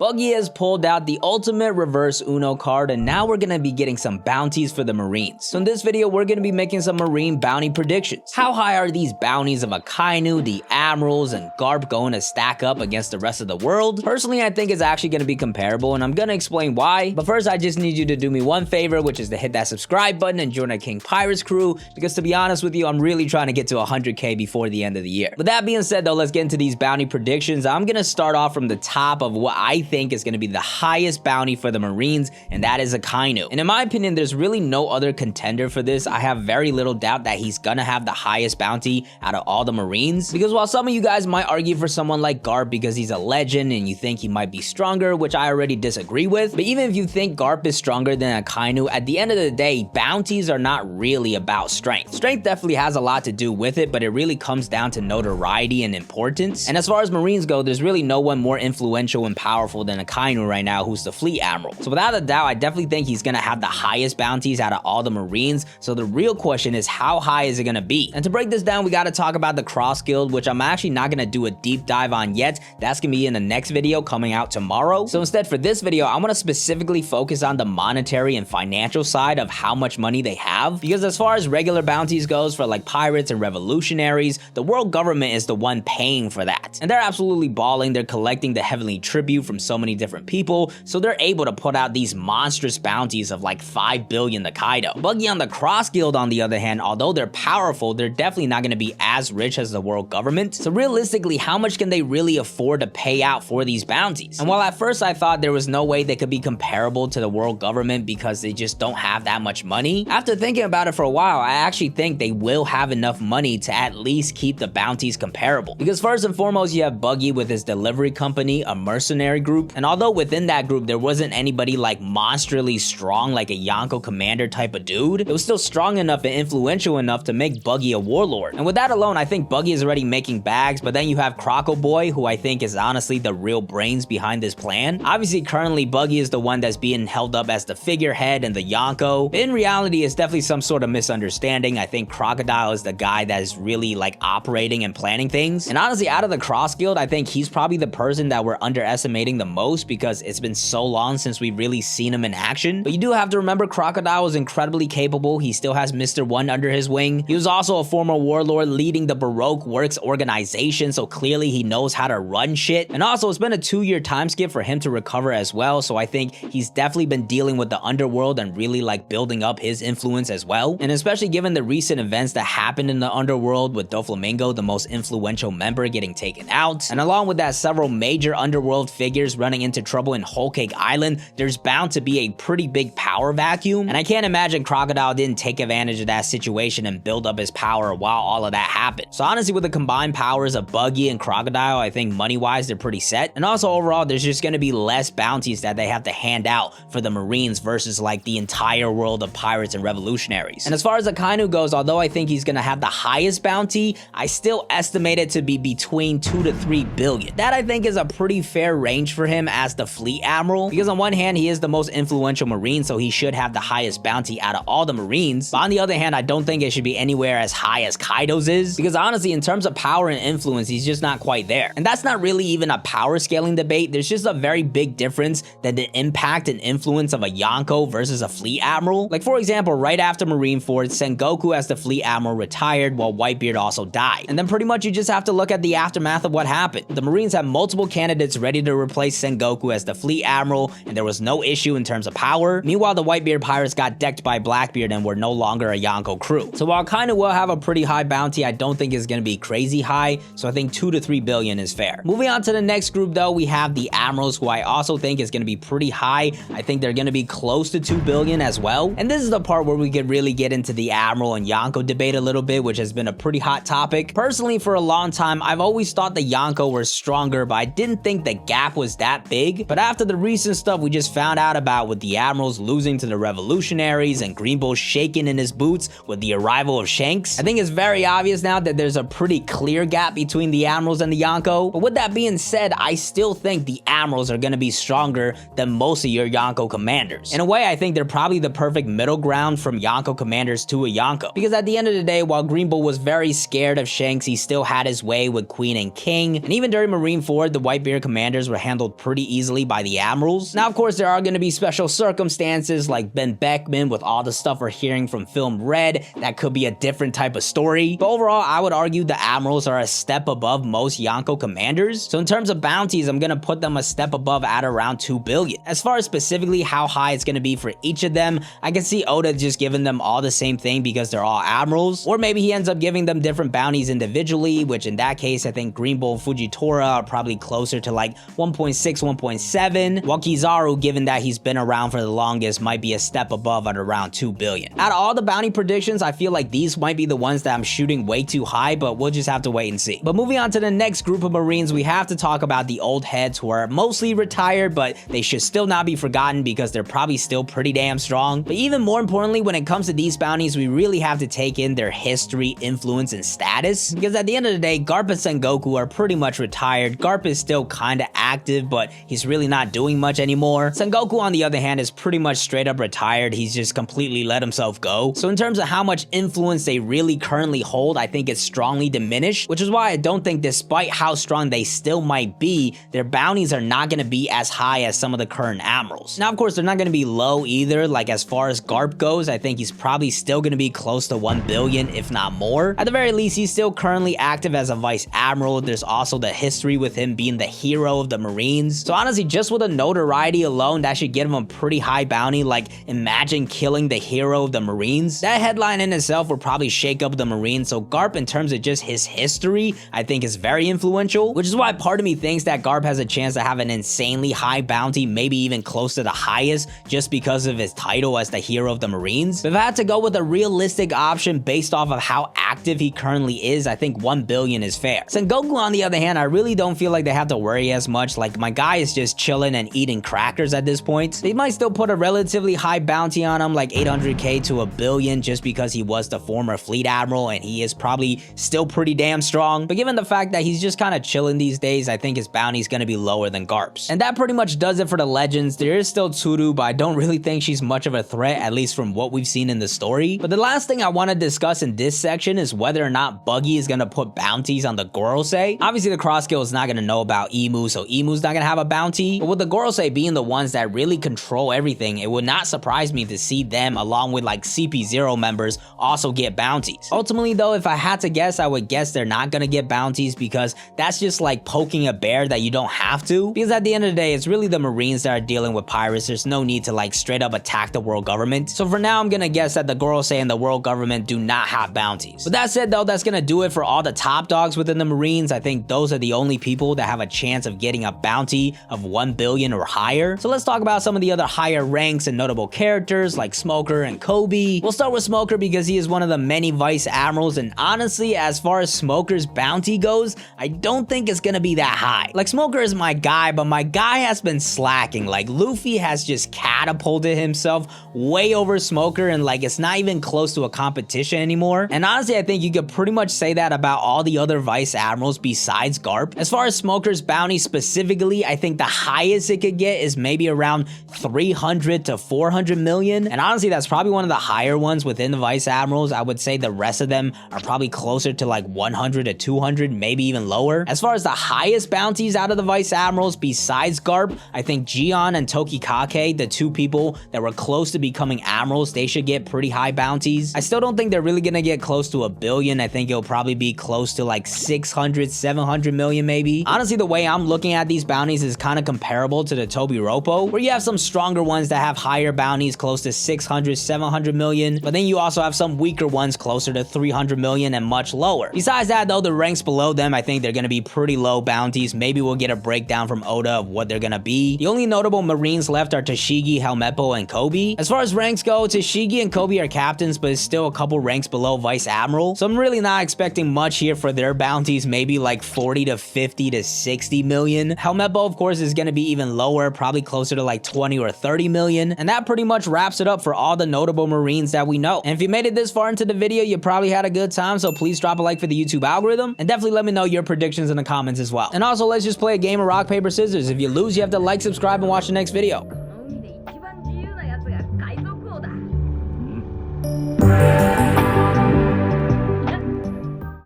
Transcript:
Buggy has pulled out the ultimate reverse Uno card, and now we're gonna be getting some bounties for the Marines. So in this video, we're gonna be making some Marine bounty predictions. How high are these bounties of Akainu, the Admirals, and Garp going to stack up against the rest of the world? Personally, I think it's actually gonna be comparable, and I'm gonna explain why. But first, I just need you to do me one favor, which is to hit that subscribe button and join our King Pirates crew, because to be honest with you, I'm really trying to get to 100K before the end of the year. With that being said though, let's get into these bounty predictions. I'm gonna start off from the top of what I think is going to be the highest bounty for the Marines, and that is Akainu. And in my opinion, there's really no other contender for this. I have very little doubt that he's gonna have the highest bounty out of all the Marines, because while some of you guys might argue for someone like Garp because he's a legend and you think he might be stronger, which I already disagree with, but even if you think Garp is stronger than Akainu, at the end of the day, bounties are not really about strength. Strength definitely has a lot to do with it, but it really comes down to notoriety and importance. And as far as Marines go, there's really no one more influential and powerful than Akainu right now, who's the Fleet Admiral. So without a doubt, I definitely think he's gonna have the highest bounties out of all the Marines. So the real question is, how high is it gonna be? And to break this down, we gotta talk about the Cross Guild, which I'm actually not gonna do a deep dive on yet. That's gonna be in the next video coming out tomorrow. So instead, for this video, I wanna specifically focus on the monetary and financial side of how much money they have. Because as far as regular bounties goes for like pirates and revolutionaries, the world government is the one paying for that. And they're absolutely balling. They're collecting the heavenly tribute from so many different people, so they're able to put out these monstrous bounties of like 5 billion to Kaido. Buggy on the Cross Guild, on the other hand, although they're powerful, they're definitely not going to be as rich as the world government. So realistically, how much can they really afford to pay out for these bounties? And while at first I thought there was no way they could be comparable to the world government because they just don't have that much money, after thinking about it for a while, I actually think they will have enough money to at least keep the bounties comparable. Because first and foremost, you have Buggy with his delivery company, a mercenary group, and although within that group there wasn't anybody like monstrally strong like a Yonko commander type of dude, it was still strong enough and influential enough to make Buggy a warlord. And with that alone, I think Buggy is already making bags. But then you have Croco Boy, who I think is honestly the real brains behind this plan. Obviously currently Buggy is the one that's being held up as the figurehead and the Yonko, but in reality it's definitely some sort of misunderstanding. I think Crocodile is the guy that is really like operating and planning things. And honestly, out of the Cross Guild, I think he's probably the person that we're underestimating the most, because it's been so long since we've really seen him in action. But you do have to remember, Crocodile is incredibly capable. He still has Mr. One under his wing. He was also a former warlord leading the Baroque Works organization, so clearly he knows how to run shit. And also, it's been a 2-year time skip for him to recover as well, so I think he's definitely been dealing with the underworld and really like building up his influence as well. And especially given the recent events that happened in the underworld with Doflamingo, the most influential member, getting taken out, and along with that, several major underworld figures running into trouble in Whole Cake Island, there's bound to be a pretty big power vacuum. And I can't imagine Crocodile didn't take advantage of that situation and build up his power while all of that happened. So honestly, with the combined powers of Buggy and Crocodile, I think money-wise, they're pretty set. And also overall, there's just going to be less bounties that they have to hand out for the Marines versus like the entire world of pirates and revolutionaries. And as far as Akainu goes, although I think he's going to have the highest bounty, I still estimate it to be between 2 to 3 billion. That I think is a pretty fair range for him as the Fleet Admiral, because on one hand, he is the most influential Marine, so he should have the highest bounty out of all the Marines. But on the other hand, I don't think it should be anywhere as high as Kaido's is, because honestly, in terms of power and influence, he's just not quite there. And that's not really even a power scaling debate. There's just a very big difference than the impact and influence of a Yonko versus a Fleet Admiral. Like for example, right after Marineford, Sengoku as the Fleet Admiral retired while Whitebeard also died. And then pretty much you just have to look at the aftermath of what happened. The Marines have multiple candidates ready to replace Sengoku as the Fleet Admiral, and there was no issue in terms of power. Meanwhile, the Whitebeard pirates got decked by Blackbeard and were no longer a Yonko crew. So while Akainu will have a pretty high bounty, I don't think it's going to be crazy high, so I think 2 to 3 billion is fair. Moving on to the next group though, we have the Admirals, who I also think is going to be pretty high. I think they're going to be close to 2 billion as well. And this is the part where we could really get into the Admiral and Yonko debate a little bit, which has been a pretty hot topic. Personally, for a long time, I've always thought the Yonko were stronger, but I didn't think the gap was that big. But after the recent stuff we just found out about with the Admirals losing to the Revolutionaries and Green Bull shaking in his boots with the arrival of Shanks, I think it's very obvious now that there's a pretty clear gap between the Admirals and the Yonko. But with that being said, I still think the Admirals are going to be stronger than most of your Yonko commanders. In a way, I think they're probably the perfect middle ground from Yonko commanders to a Yonko. Because at the end of the day, while Green Bull was very scared of Shanks, he still had his way with Queen and King. And even during Marineford, the Whitebeard commanders were handled killed pretty easily by the Admirals. Now, of course, there are going to be special circumstances like Ben Beckman with all the stuff we're hearing from Film Red. That could be a different type of story. But overall, I would argue the Admirals are a step above most Yonko commanders. So in terms of bounties, I'm going to put them a step above at around 2 billion. As far as specifically how high it's going to be for each of them, I can see Oda just giving them all the same thing because they're all Admirals. Or maybe he ends up giving them different bounties individually, which in that case, I think Green Bull and Fujitora are probably closer to like 1.6, 1.7, while Kizaru, given that he's been around for the longest, might be a step above at around 2 billion. Out of all the bounty predictions, I feel like these might be the ones that I'm shooting way too high, but we'll just have to wait and see. But moving on to the next group of Marines, we have to talk about the old heads who are mostly retired, but they should still not be forgotten because they're probably still pretty damn strong. But even more importantly, when it comes to these bounties, we really have to take in their history, influence, and status, because at the end of the day, Garp and Sengoku are pretty much retired. Garp is still kinda active, but he's really not doing much anymore. Sengoku, on the other hand, is pretty much straight up retired. He's just completely let himself go. So in terms of how much influence they really currently hold, I think it's strongly diminished, which is why I don't think, despite how strong they still might be, their bounties are not gonna be as high as some of the current Admirals. Now, of course, they're not gonna be low either. Like, as far as Garp goes, I think he's probably still gonna be close to 1 billion, if not more. At the very least, he's still currently active as a Vice Admiral. There's also the history with him being the hero of the Marines. So honestly, just with the notoriety alone, that should give him a pretty high bounty. Like, imagine killing the hero of the Marines. That headline in itself would probably shake up the Marines. So Garp, in terms of just his history, I think is very influential, which is why part of me thinks that Garp has a chance to have an insanely high bounty, maybe even close to the highest, just because of his title as the hero of the Marines. But if I had to go with a realistic option based off of how active he currently is, I think 1 billion is fair. Sengoku, on the other hand, I really don't feel like they have to worry as much. Like, my guy is just chilling and eating crackers at this point. They might still put a relatively high bounty on him, like 800k to 1 billion, just because he was the former fleet admiral and he is probably still pretty damn strong. But given the fact that he's just kind of chilling these days, I think his bounty is going to be lower than Garp's. And that pretty much does it for the legends. There is still Tsuru, but I don't really think she's much of a threat, at least from what we've seen in the story. But the last thing I want to discuss in this section is whether or not Buggy is going to put bounties on the Gorosei. Obviously, the Crossskill is not going to know about Emu, so Emu's not going to have a bounty. But with the Gorosei being the ones that really control everything, it would not surprise me to see them, along with like CP0 members, also get bounties. Ultimately though, if I had to guess, I would guess they're not going to get bounties, because that's just like poking a bear that you don't have to. Because at the end of the day, it's really the Marines that are dealing with pirates. There's no need to like straight up attack the world government. So for now, I'm going to guess that the Gorosei and the world government do not have bounties. But that said though, that's going to do it for all the top dogs within the Marines. I think those are the only people that have a chance of getting a bounty of 1 billion or higher. So let's talk about some of the other higher ranks and notable characters like Smoker and Kobe. We'll start with Smoker because he is one of the many Vice Admirals, and honestly, as far as Smoker's bounty goes, I don't think it's gonna be that high. Like, Smoker is my guy, but my guy has been slacking. Like, Luffy has just catapulted himself way over Smoker, and like, it's not even close to a competition anymore. And honestly, I think you could pretty much say that about all the other Vice Admirals besides Garp. As far as Smoker's bounty specifically, I think the highest it could get is maybe around 300 to 400 million. And honestly, that's probably one of the higher ones within the Vice Admirals. I would say the rest of them are probably closer to like 100 to 200, maybe even lower. As far as the highest bounties out of the Vice Admirals besides Garp, I think Gion and Tokikake, the two people that were close to becoming Admirals, they should get pretty high bounties. I still don't think they're really gonna get close to 1 billion. I think it'll probably be close to like 600, 700 million maybe. Honestly, the way I'm looking at these bounties is kind of comparable to the Tobi Roppo, where you have some stronger ones that have higher bounties close to 600, 700 million, but then you also have some weaker ones closer to 300 million and much lower. Besides that though, the ranks below them, I think they're gonna be pretty low bounties. Maybe we'll get a breakdown from Oda of what they're gonna be. The only notable Marines left are Tashigi, Helmeppo, and Kobe. As far as ranks go, Tashigi and Kobe are captains, but it's still a couple ranks below Vice Admiral, so I'm really not expecting much here for their bounties, maybe like 40 to 50 to 60 million. Helmeppo, of course, is gonna be even lower, probably closer to like 20 or 30 million, and that pretty much wraps it up for all the notable Marines that we know. And if you made it this far into the video, you probably had a good time, so please drop a like for the YouTube algorithm, and definitely let me know your predictions in the comments as well. And also, let's just play a game of rock, paper, scissors. If you lose, you have to like, subscribe, and watch the next video.